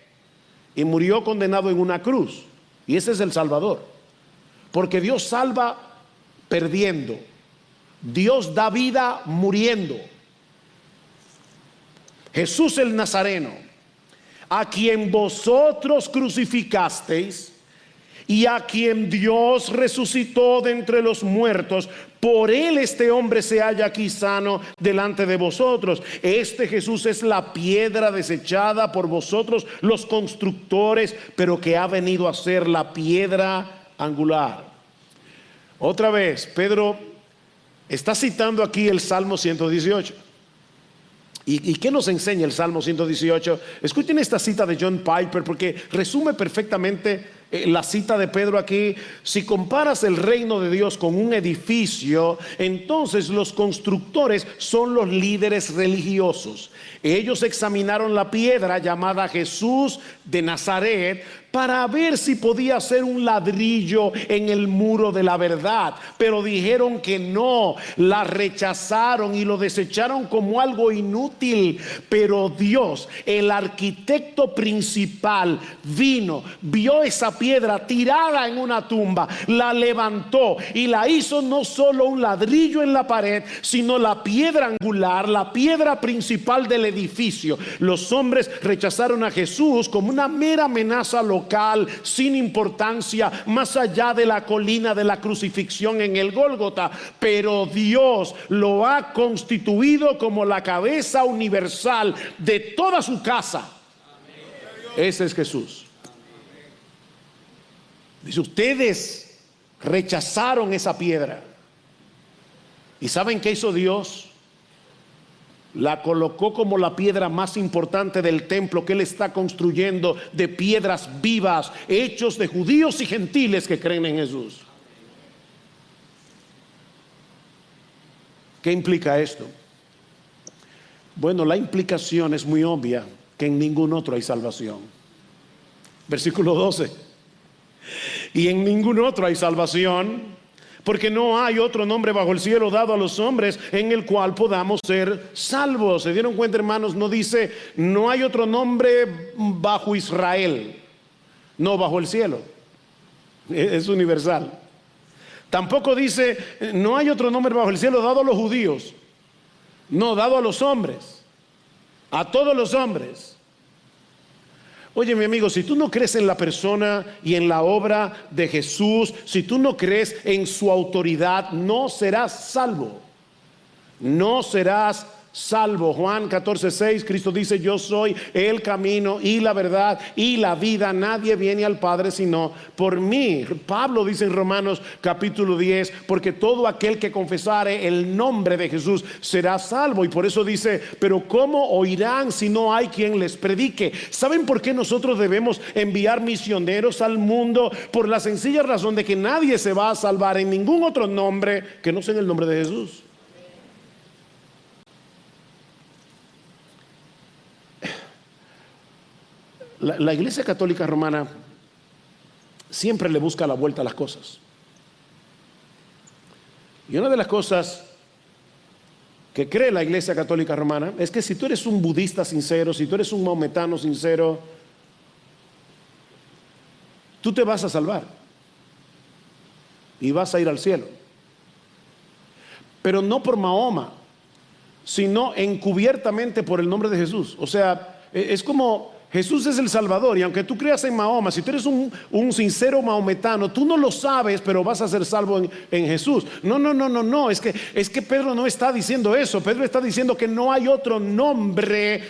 [SPEAKER 1] y murió condenado en una cruz. Y ese es el Salvador. Porque Dios salva perdiendo. Dios da vida muriendo. Jesús el Nazareno, a quien vosotros crucificasteis y a quien Dios resucitó de entre los muertos, por él este hombre se halla aquí sano delante de vosotros. Este Jesús es la piedra desechada por vosotros los constructores, pero que ha venido a ser la piedra angular. Otra vez, Pedro está citando aquí el Salmo 118. ¿Y qué nos enseña el Salmo 118? Escuchen esta cita de John Piper, porque resume perfectamente la cita de Pedro aquí. Si comparas el reino de Dios con un edificio, entonces los constructores son los líderes religiosos. Ellos examinaron la piedra llamada Jesús de Nazaret para ver si podía ser un ladrillo en el muro de la verdad, pero dijeron que no, la rechazaron y lo desecharon como algo inútil. Pero Dios, el arquitecto principal, vio esa piedra tirada en una tumba, la levantó y la hizo no solo un ladrillo en la pared, sino la piedra angular, la piedra principal del edificio. Los hombres rechazaron a Jesús como una mera amenaza local, sin importancia, más allá de la colina de la crucifixión en el Gólgota. Pero Dios lo ha constituido como la cabeza universal de toda su casa. Ese es Jesús. Dice: ustedes rechazaron esa piedra. ¿Y saben qué hizo Dios? La colocó como la piedra más importante del templo que Él está construyendo, de piedras vivas, hechos de judíos y gentiles que creen en Jesús. ¿Qué implica esto? Bueno, la implicación es muy obvia, que en ningún otro hay salvación. Versículo 12. Y en ningún otro hay salvación, porque no hay otro nombre bajo el cielo dado a los hombres en el cual podamos ser salvos. ¿Se dieron cuenta, hermanos? No dice no hay otro nombre bajo Israel, no, bajo el cielo. Es universal. Tampoco dice no hay otro nombre bajo el cielo dado a los judíos, no, dado a los hombres, a todos los hombres. Oye, mi amigo, si tú no crees en la persona y en la obra de Jesús, si tú no crees en su autoridad, no serás salvo. No serás salvo. Juan 14:6, Cristo dice: yo soy el camino y la verdad y la vida. Nadie viene al Padre sino por mí. Pablo dice en Romanos capítulo 10: porque todo aquel que confesare el nombre de Jesús será salvo. Y por eso dice: pero ¿cómo oirán si no hay quien les predique? ¿Saben por qué nosotros debemos enviar misioneros al mundo? Por la sencilla razón de que nadie se va a salvar en ningún otro nombre que no sea en el nombre de Jesús. La Iglesia Católica Romana siempre le busca la vuelta a las cosas. Y una de las cosas que cree la Iglesia Católica Romana es que si tú eres un budista sincero, si tú eres un maometano sincero, tú te vas a salvar y vas a ir al cielo. Pero no por Mahoma, sino encubiertamente por el nombre de Jesús. O sea, es como Jesús es el Salvador, y aunque tú creas en Mahoma, si tú eres un sincero maometano, tú no lo sabes, pero vas a ser salvo en Jesús. No, es que Pedro no está diciendo eso. Pedro está diciendo que no hay otro nombre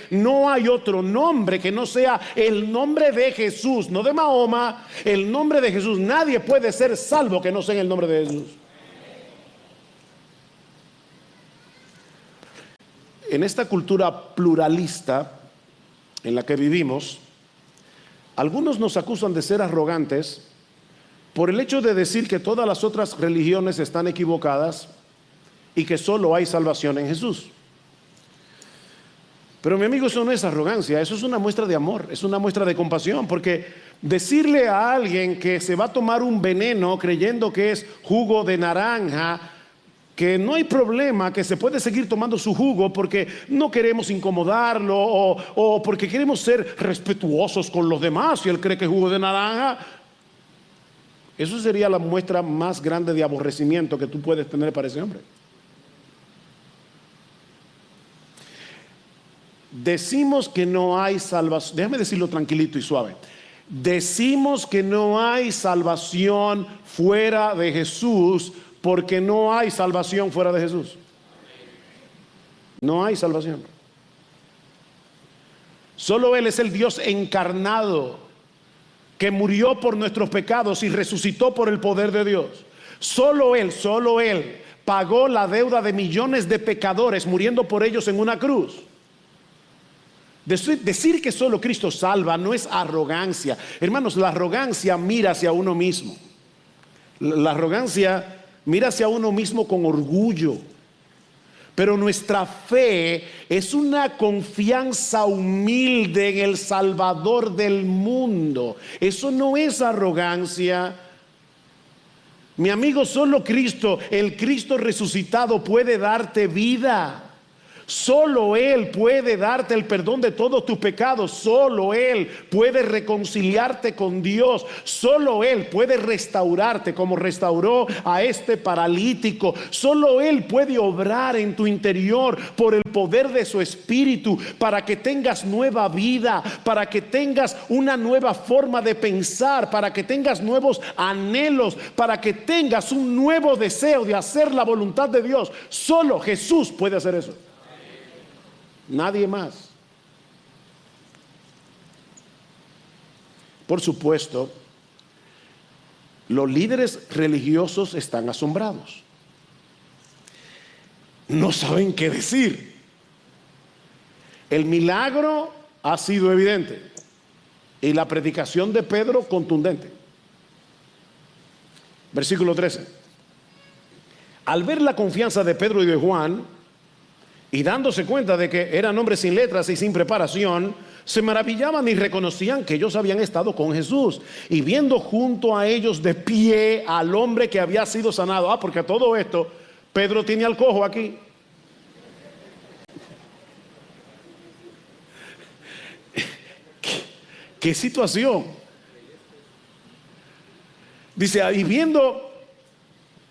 [SPEAKER 1] que no sea el nombre de Jesús, no de Mahoma, el nombre de Jesús. Nadie puede ser salvo que no sea en el nombre de Jesús. En esta cultura pluralista en la que vivimos, algunos nos acusan de ser arrogantes por el hecho de decir que todas las otras religiones están equivocadas y que solo hay salvación en Jesús. Pero mi amigo, eso no es arrogancia, eso es una muestra de amor, es una muestra de compasión, porque decirle a alguien que se va a tomar un veneno creyendo que es jugo de naranja, que no hay problema, que se puede seguir tomando su jugo porque no queremos incomodarlo o porque queremos ser respetuosos con los demás, si él cree que es jugo de naranja, Eso sería la muestra más grande de aborrecimiento que tú puedes tener para ese hombre. Decimos que no hay salvación. Déjame decirlo tranquilito y suave. Decimos que no hay salvación fuera de Jesús porque no hay salvación fuera de Jesús. No hay salvación. Solo Él es el Dios encarnado que murió por nuestros pecados y resucitó por el poder de Dios. Solo Él pagó la deuda de millones de pecadores muriendo por ellos en una cruz. Decir que solo Cristo salva no es arrogancia. Hermanos, la arrogancia mira hacia uno mismo. La arrogancia mira hacia uno mismo con orgullo. Pero nuestra fe es una confianza humilde en el Salvador del mundo. Eso no es arrogancia. Mi amigo, solo Cristo, el Cristo resucitado, puede darte vida. Solo Él puede darte el perdón de todos tus pecados. Solo Él puede reconciliarte con Dios. Solo Él puede restaurarte como restauró a este paralítico. Solo Él puede obrar en tu interior por el poder de su Espíritu para que tengas nueva vida, para que tengas una nueva forma de pensar, para que tengas nuevos anhelos, para que tengas un nuevo deseo de hacer la voluntad de Dios. Solo Jesús puede hacer eso. Nadie más. Por supuesto, los líderes religiosos están asombrados. No saben qué decir. El milagro ha sido evidente y la predicación de Pedro contundente. Versículo 13. Al ver la confianza de Pedro y de Juan, y dándose cuenta de que eran hombres sin letras y sin preparación, se maravillaban y reconocían que ellos habían estado con Jesús. Y viendo junto a ellos de pie al hombre que había sido sanado. Porque a todo esto, Pedro tiene al cojo aquí. ¿Qué situación? Dice, y viendo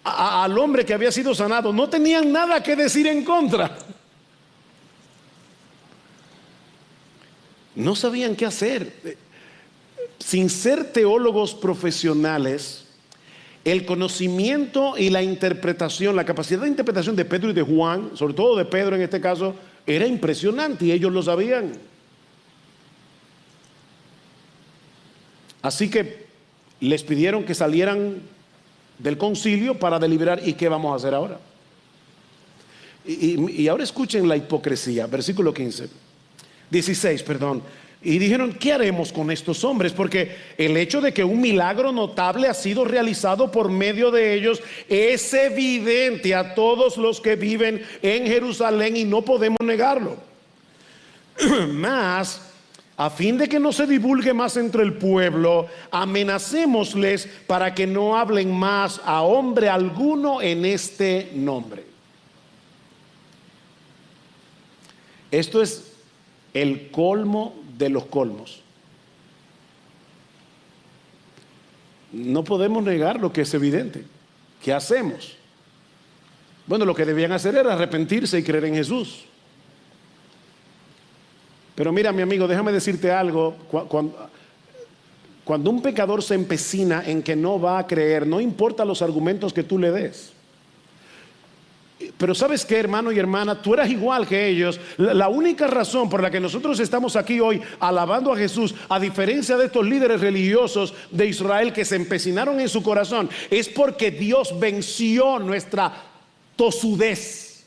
[SPEAKER 1] al hombre que había sido sanado, no tenían nada que decir en contra. No sabían qué hacer. Sin ser teólogos profesionales, el conocimiento y la interpretación, la capacidad de interpretación de Pedro y de Juan, sobre todo de Pedro en este caso, era impresionante y ellos lo sabían. Así que les pidieron que salieran del concilio para deliberar. ¿Y qué vamos a hacer ahora? Y ahora escuchen la hipocresía. Versículo 16. Y dijeron, ¿qué haremos con estos hombres? Porque el hecho de que un milagro notable ha sido realizado por medio de ellos es evidente a todos los que viven en Jerusalén y no podemos negarlo. Mas, a fin de que no se divulgue más entre el pueblo, amenacémosles para que no hablen más a hombre alguno en este nombre. Esto es el colmo de los colmos. No podemos negar lo que es evidente. ¿Qué hacemos? Bueno, lo que debían hacer era arrepentirse y creer en Jesús. Pero mira, mi amigo, déjame decirte algo. Cuando un pecador se empecina en que no va a creer, no importa los argumentos que tú le des. Pero ¿sabes qué, hermano y hermana? Tú eras igual que ellos. La única razón por la que nosotros estamos aquí hoy alabando a Jesús, a diferencia de estos líderes religiosos de Israel que se empecinaron en su corazón, es porque Dios venció nuestra tosudez.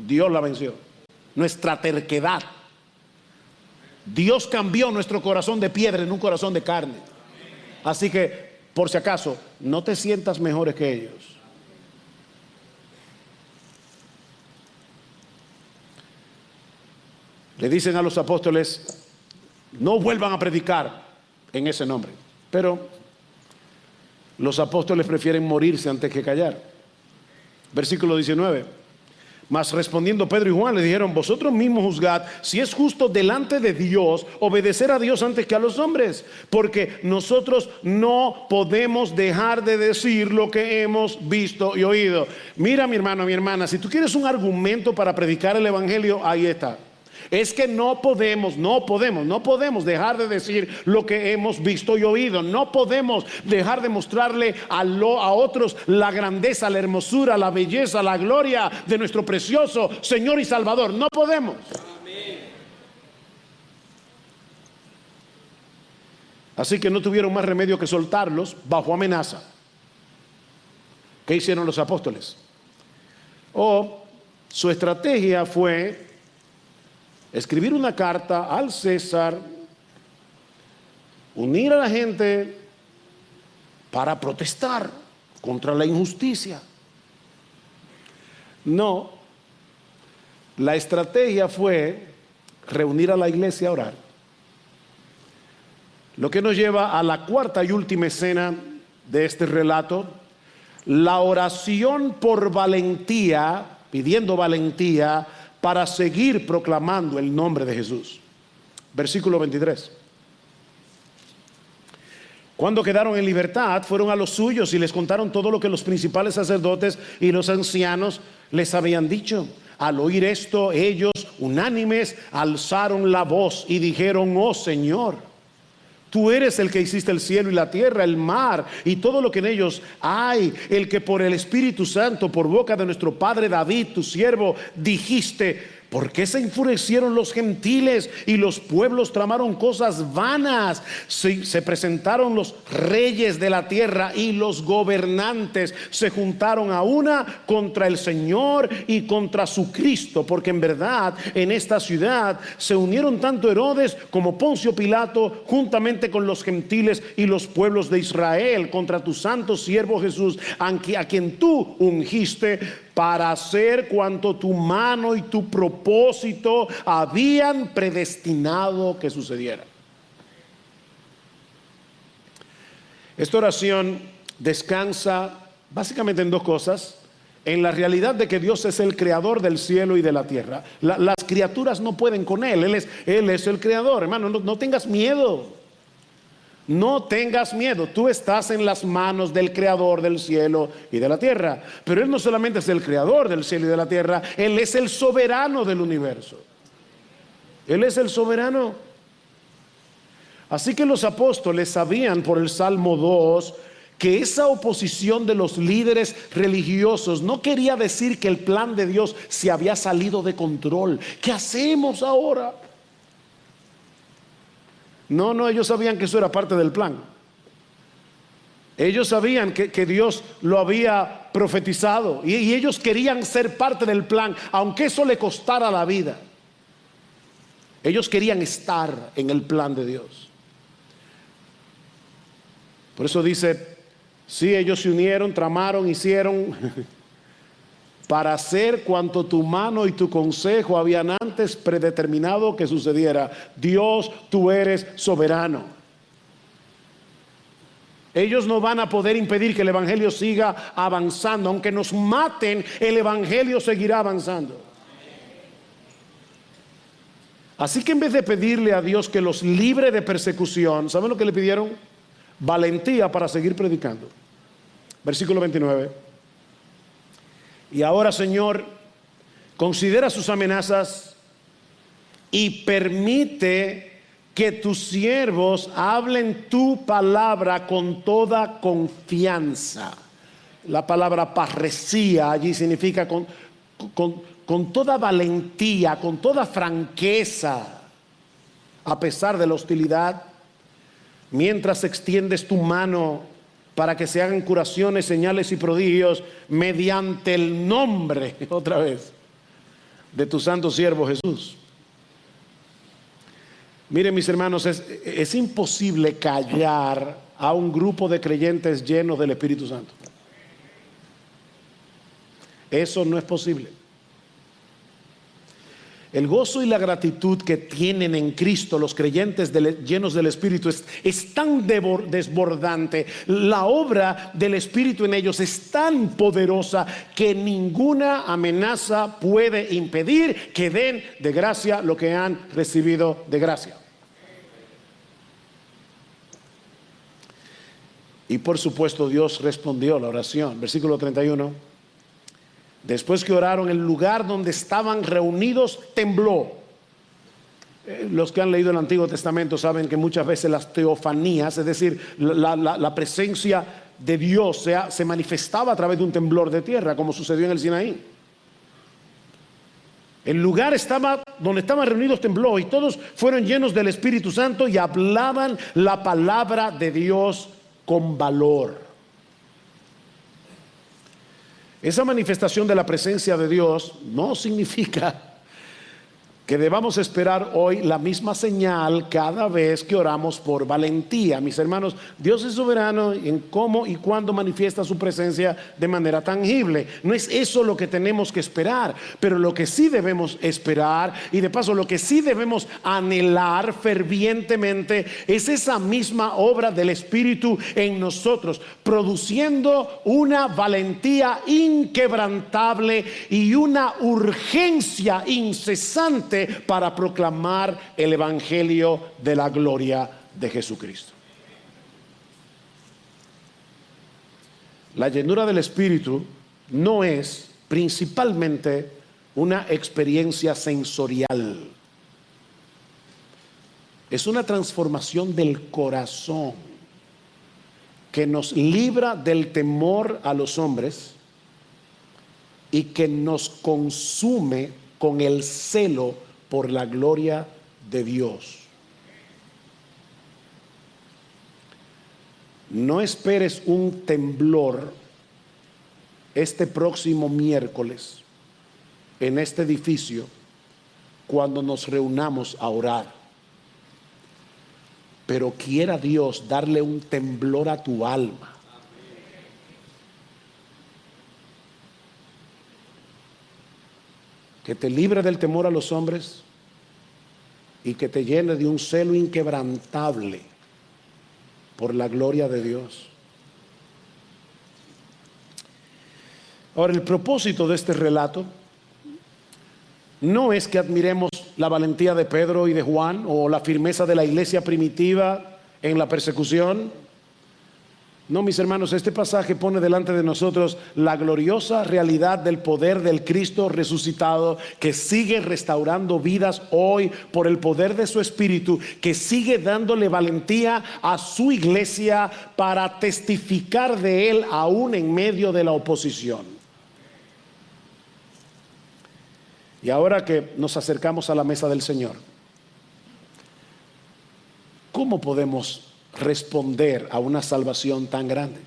[SPEAKER 1] Dios la venció. Nuestra terquedad. Dios cambió nuestro corazón de piedra en un corazón de carne. Así que, por si acaso, no te sientas mejores que ellos. Le dicen a los apóstoles, no vuelvan a predicar en ese nombre. Pero los apóstoles prefieren morirse antes que callar. Versículo 19. Mas respondiendo Pedro y Juan le dijeron: vosotros mismos juzgad si es justo delante de Dios obedecer a Dios antes que a los hombres, porque nosotros no podemos dejar de decir lo que hemos visto y oído. Mira, mi hermano, mi hermana, si tú quieres un argumento para predicar el evangelio, ahí está. Es que no podemos dejar de decir lo que hemos visto y oído. No podemos dejar de mostrarle a otros la grandeza, la hermosura, la belleza, la gloria de nuestro precioso Señor y Salvador. No podemos. Así que no tuvieron más remedio que soltarlos bajo amenaza. ¿Qué hicieron los apóstoles? Su estrategia fue escribir una carta al César, unir a la gente para protestar contra la injusticia. No, la estrategia fue reunir a la iglesia a orar. Lo que nos lleva a la cuarta y última escena de este relato: la oración por valentía, pidiendo valentía para seguir proclamando el nombre de Jesús. Versículo 23. Cuando quedaron en libertad, fueron a los suyos y les contaron todo lo que los principales sacerdotes y los ancianos les habían dicho. Al oír esto, ellos, unánimes, alzaron la voz y dijeron: oh Señor, tú eres el que hiciste el cielo y la tierra, el mar y todo lo que en ellos hay, el que por el Espíritu Santo, por boca de nuestro padre David, tu siervo, dijiste: ¿por qué se enfurecieron los gentiles y los pueblos tramaron cosas vanas? Se presentaron los reyes de la tierra y los gobernantes se juntaron a una contra el Señor y contra su Cristo, porque en verdad en esta ciudad se unieron tanto Herodes como Poncio Pilato juntamente con los gentiles y los pueblos de Israel contra tu santo siervo Jesús, a quien tú ungiste para hacer cuanto tu mano y tu propósito habían predestinado que sucediera. Esta oración descansa básicamente en dos cosas: en la realidad de que Dios es el creador del cielo y de la tierra. Las criaturas no pueden con Él. Él es el creador. Hermano, no tengas miedo. No tengas miedo, tú estás en las manos del creador del cielo y de la tierra. Pero Él no solamente es el creador del cielo y de la tierra, Él es el soberano del universo. Él es el soberano. Así que los apóstoles sabían por el Salmo 2 que esa oposición de los líderes religiosos no quería decir que el plan de Dios se había salido de control. ¿Qué hacemos ahora? No, ellos sabían que eso era parte del plan. Ellos sabían que Dios lo había profetizado y ellos querían ser parte del plan, aunque eso le costara la vida. Ellos querían estar en el plan de Dios. Por eso dice: sí, ellos se unieron, tramaron, hicieron para hacer cuanto tu mano y tu consejo habían antes predeterminado que sucediera. Dios, tú eres soberano. Ellos no van a poder impedir que el evangelio siga avanzando. Aunque nos maten, el evangelio seguirá avanzando. Así que en vez de pedirle a Dios que los libre de persecución, ¿saben lo que le pidieron? Valentía para seguir predicando. Versículo 29. Y ahora, Señor, considera sus amenazas y permite que tus siervos hablen tu palabra con toda confianza. La palabra parresía allí significa con toda valentía, con toda franqueza, a pesar de la hostilidad, mientras extiendes tu mano para que se hagan curaciones, señales y prodigios mediante el nombre, otra vez, de tu santo siervo Jesús. Miren, mis hermanos, es imposible callar a un grupo de creyentes llenos del Espíritu Santo. Eso no es posible. El gozo y la gratitud que tienen en Cristo los creyentes llenos del Espíritu es tan desbordante. La obra del Espíritu en ellos es tan poderosa que ninguna amenaza puede impedir que den de gracia lo que han recibido de gracia. Y por supuesto Dios respondió la oración. Versículo 31. Después que oraron, el lugar donde estaban reunidos tembló. Los que han leído el Antiguo Testamento saben que muchas veces las teofanías, es decir, la presencia de Dios se manifestaba a través de un temblor de tierra, como sucedió en el Sinaí. El lugar donde estaban reunidos tembló, y todos fueron llenos del Espíritu Santo y hablaban la palabra de Dios con valor. Esa manifestación de la presencia de Dios no significa que debamos esperar hoy la misma señal cada vez que oramos por valentía. Mis hermanos, Dios es soberano en cómo y cuándo manifiesta su presencia de manera tangible. No es eso lo que tenemos que esperar, pero lo que sí debemos esperar, y de paso lo que sí debemos anhelar fervientemente, es esa misma obra del Espíritu en nosotros, produciendo una valentía inquebrantable y una urgencia incesante para proclamar el evangelio de la gloria de Jesucristo. La llenura del Espíritu no es principalmente una experiencia sensorial. Es una transformación del corazón que nos libra del temor a los hombres y que nos consume con el celo por la gloria de Dios. No esperes un temblor este próximo miércoles en este edificio cuando nos reunamos a orar. Pero quiera Dios darle un temblor a tu alma. Que te libre del temor a los hombres y que te llene de un celo inquebrantable por la gloria de Dios. Ahora, el propósito de este relato no es que admiremos la valentía de Pedro y de Juan o la firmeza de la iglesia primitiva en la persecución. No, mis hermanos, este pasaje pone delante de nosotros la gloriosa realidad del poder del Cristo resucitado, que sigue restaurando vidas hoy por el poder de su Espíritu, que sigue dándole valentía a su iglesia para testificar de Él aún en medio de la oposición. Y ahora que nos acercamos a la mesa del Señor, ¿cómo podemos responder a una salvación tan grande?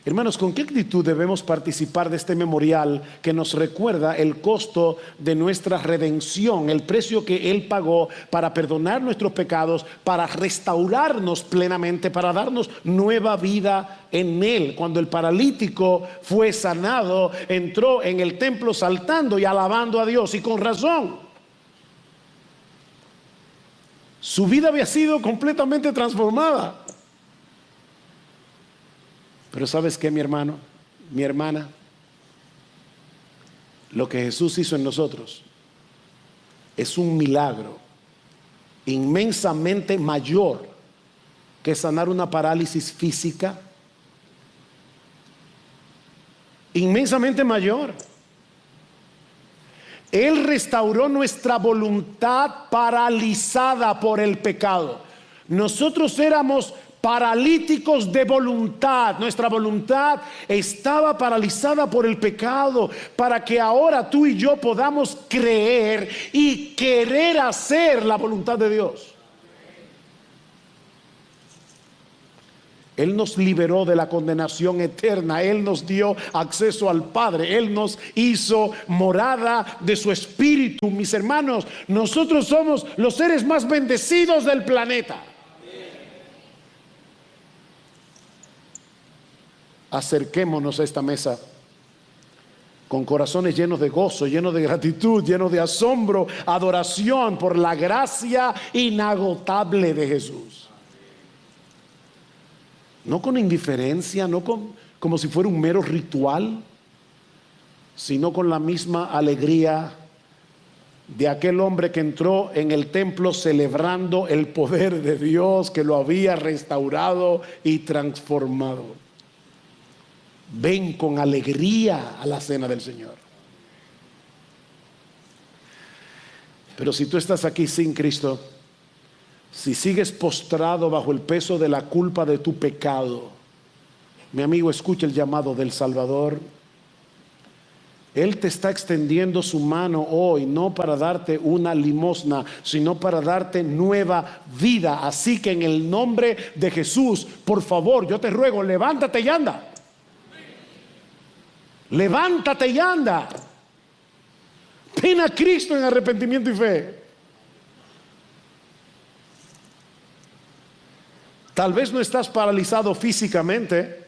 [SPEAKER 1] Hermanos, ¿con qué actitud debemos participar de este memorial que nos recuerda el costo de nuestra redención, el precio que Él pagó para perdonar nuestros pecados, para restaurarnos plenamente, para darnos nueva vida en Él? Cuando el paralítico fue sanado, entró en el templo saltando y alabando a Dios, y con razón. Su vida había sido completamente transformada. Pero ¿sabes qué, mi hermano, mi hermana? Lo que Jesús hizo en nosotros es un milagro inmensamente mayor que sanar una parálisis física. Inmensamente mayor. Él restauró nuestra voluntad paralizada por el pecado. Nosotros éramos paralíticos de voluntad. Nuestra voluntad estaba paralizada por el pecado, para que ahora tú y yo podamos creer y querer hacer la voluntad de Dios. Él nos liberó de la condenación eterna. Él nos dio acceso al Padre. Él nos hizo morada de su Espíritu. Mis hermanos, nosotros somos los seres más bendecidos del planeta. Acerquémonos a esta mesa con corazones llenos de gozo, llenos de gratitud, llenos de asombro, adoración por la gracia inagotable de Jesús. No con indiferencia, no como si fuera un mero ritual, sino con la misma alegría de aquel hombre que entró en el templo celebrando el poder de Dios que lo había restaurado y transformado. Ven con alegría a la cena del Señor. Pero si tú estás aquí sin Cristo, si sigues postrado bajo el peso de la culpa de tu pecado, mi amigo, escucha el llamado del Salvador. Él te está extendiendo su mano hoy, no para darte una limosna, sino para darte nueva vida. Así que en el nombre de Jesús, por favor, yo te ruego, levántate y anda. Levántate y anda. Ven a Cristo en arrepentimiento y fe. Tal vez no estás paralizado físicamente,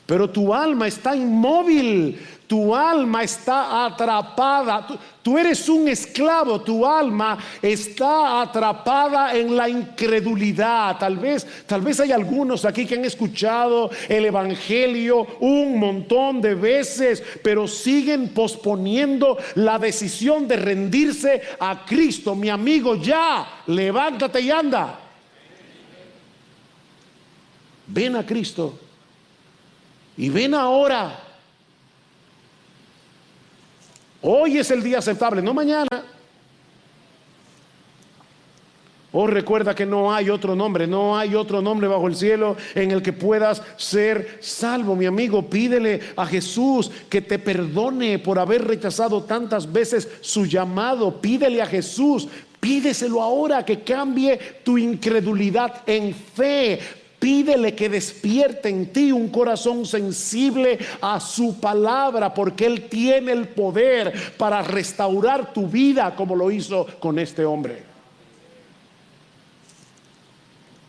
[SPEAKER 1] pero tu alma está inmóvil, tu alma está atrapada. Tú eres un esclavo, tu alma está atrapada en la incredulidad. Tal vez hay algunos aquí que han escuchado el evangelio un montón de veces, pero siguen posponiendo la decisión de rendirse a Cristo. Mi amigo, ya, levántate y anda. Ven a Cristo. Y ven ahora. Hoy es el día aceptable, no mañana. Oh, recuerda que no hay otro nombre bajo el cielo en el que puedas ser salvo. Mi amigo, pídele a Jesús que te perdone por haber rechazado tantas veces su llamado. Pídele a Jesús, pídeselo ahora, que cambie tu incredulidad en fe. Pídele que despierte en ti un corazón sensible a su palabra, porque Él tiene el poder para restaurar tu vida como lo hizo con este hombre.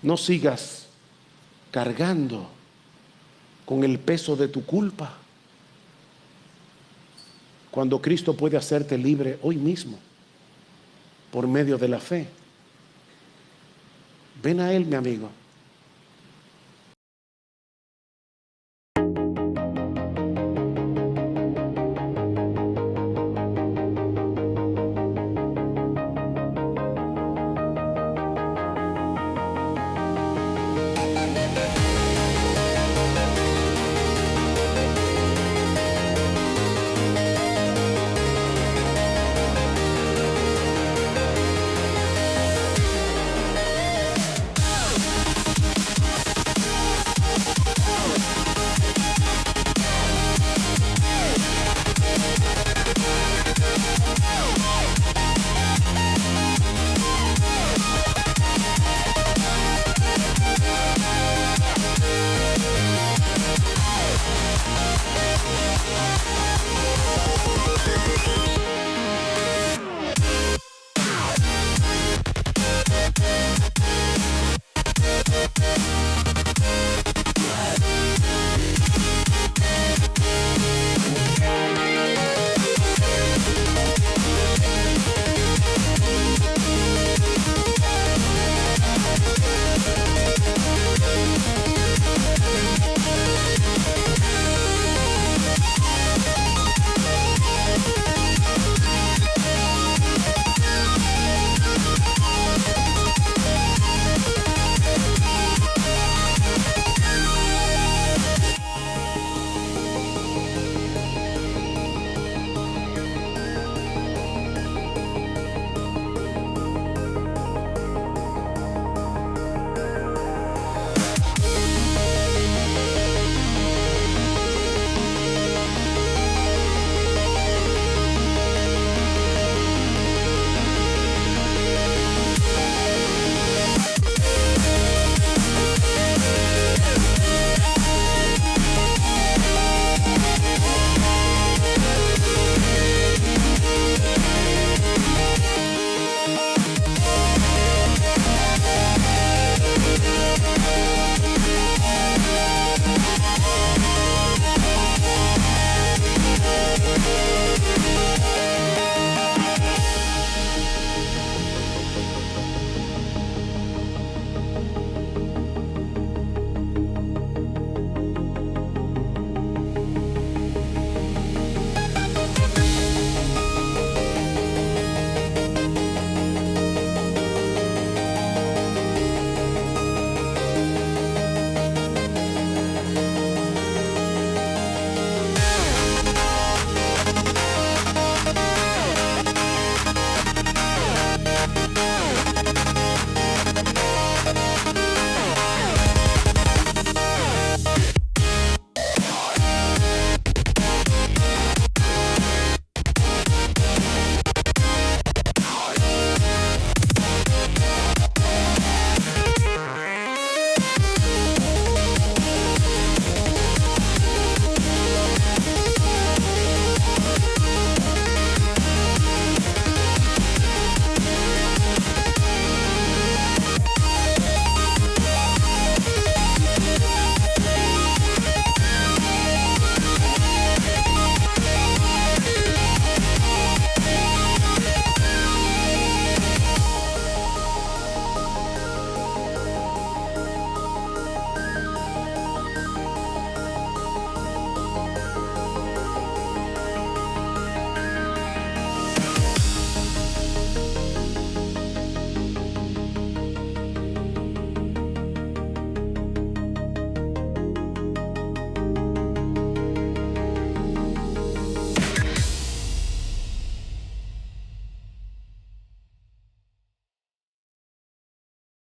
[SPEAKER 1] No sigas cargando con el peso de tu culpa, cuando Cristo puede hacerte libre hoy mismo por medio de la fe. Ven a Él, mi amigo.